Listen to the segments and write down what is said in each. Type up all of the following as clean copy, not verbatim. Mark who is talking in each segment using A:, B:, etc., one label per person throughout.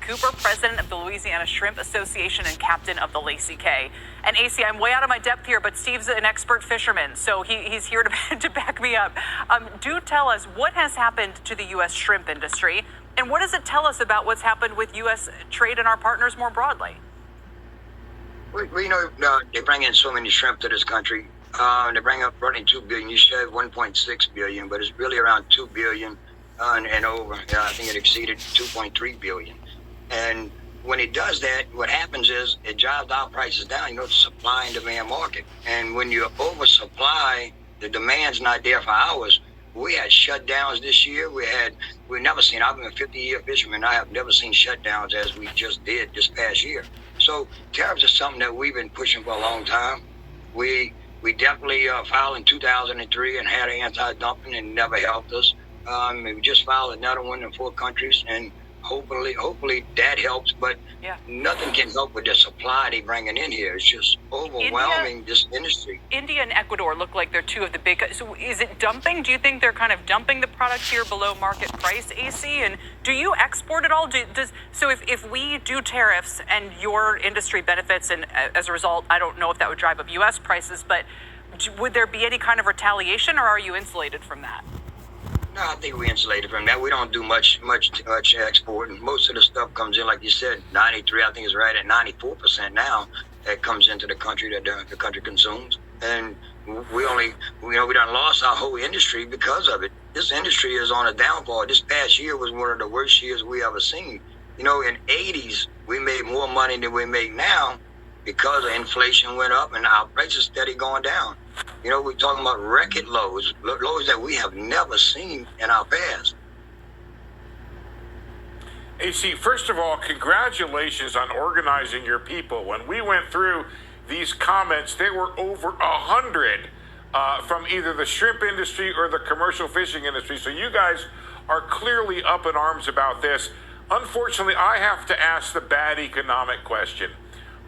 A: Cooper, president of the Louisiana Shrimp Association and captain of the Lacey K. And AC, I'm way out of my depth here, but Steve's an expert fisherman, so he's here to back me up. Do tell us what has happened to the U.S. shrimp industry, and what does it tell us about what's happened with U.S. trade and our partners more broadly?
B: We know they bring in so many shrimp to this country. They bring up running 2 billion. You said 1.6 billion, but it's really around 2 billion and over. I think it exceeded 2.3 billion. And when it does that, what happens is it drives our prices down. You know, it's a supply and demand market. And when you oversupply, the demand's not there for ours. We had shutdowns this year. We've never seen, I've been a 50-year fisherman. I have never seen shutdowns as we just did this past year. So tariffs are something that we've been pushing for a long time. We definitely filed in 2003 and had anti-dumping and never helped us. We just filed another one in 4 countries, and hopefully that helps. But nothing can help with the supply they bringing in here. It's just overwhelming this industry.
A: India and Ecuador look like they're 2 of the big. So is it dumping? Do you think they're kind of dumping the product here below market price, AC? And do you export at all? So if we do tariffs and your industry benefits, and as a result, I don't know if that would drive up U.S. prices, but would there be any kind of retaliation, or are you insulated from that?
B: No, I think we're insulated from that. We don't do much export, and most of the stuff comes in, like you said, 93. I think it's right at 94% now that comes into the country that the country consumes. And we done lost our whole industry because of it. This industry is on a downfall. This past year was one of the worst years we ever seen. You know, in '80s we made more money than we make now because inflation went up and our prices steady going down. You know, we're talking about record lows that we have never seen in our past.
C: AC, first of all, congratulations on organizing your people. When we went through these comments, there were over 100 from either the shrimp industry or the commercial fishing industry. So you guys are clearly up in arms about this. Unfortunately, I have to ask the bad economic question.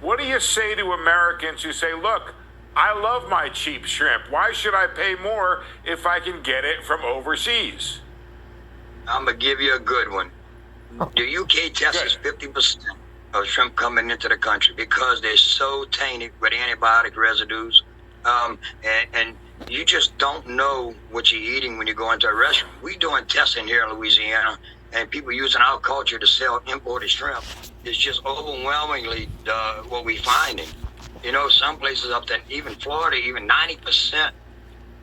C: What do you say to Americans who say, look, I love my cheap shrimp. Why should I pay more if I can get it from overseas?
B: I'm going to give you a good one. The UK tests 50% of shrimp coming into the country because they're so tainted with antibiotic residues. And you just don't know what you're eating when you go into a restaurant. We're doing testing here in Louisiana, and people using our culture to sell imported shrimp. It's just overwhelmingly what we're finding. You know, some places up there, even Florida, even 90%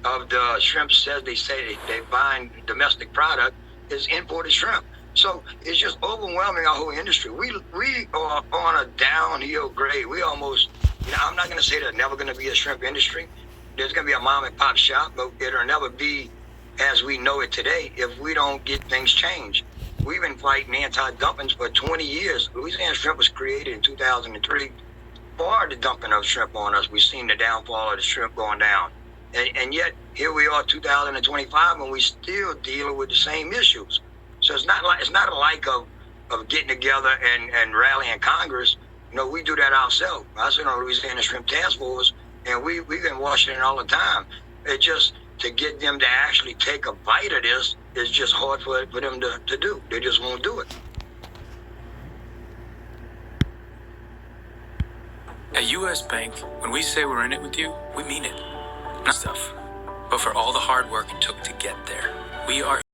B: of the shrimp says they find domestic product is imported shrimp. So it's just overwhelming our whole industry. We are on a downhill grade. We almost, I'm not going to say there's never going to be a shrimp industry. There's going to be a mom and pop shop, but it'll never be as we know it today if we don't get things changed. We've been fighting anti-dumping for 20 years. Louisiana Shrimp was created in 2003. For the dumping of shrimp on us, we've seen the downfall of the shrimp going down. And yet, here we are, 2025, and we still dealing with the same issues. So it's not a like of getting together and rallying Congress. You know, we do that ourselves. I sit on Louisiana Shrimp Task Force, and we've been watching it all the time. It just, to get them to actually take a bite of this is just hard for them to do. They just won't do it.
D: At U.S. Bank, when we say we're in it with you, we mean it. Not stuff, but for all the hard work it took to get there. We are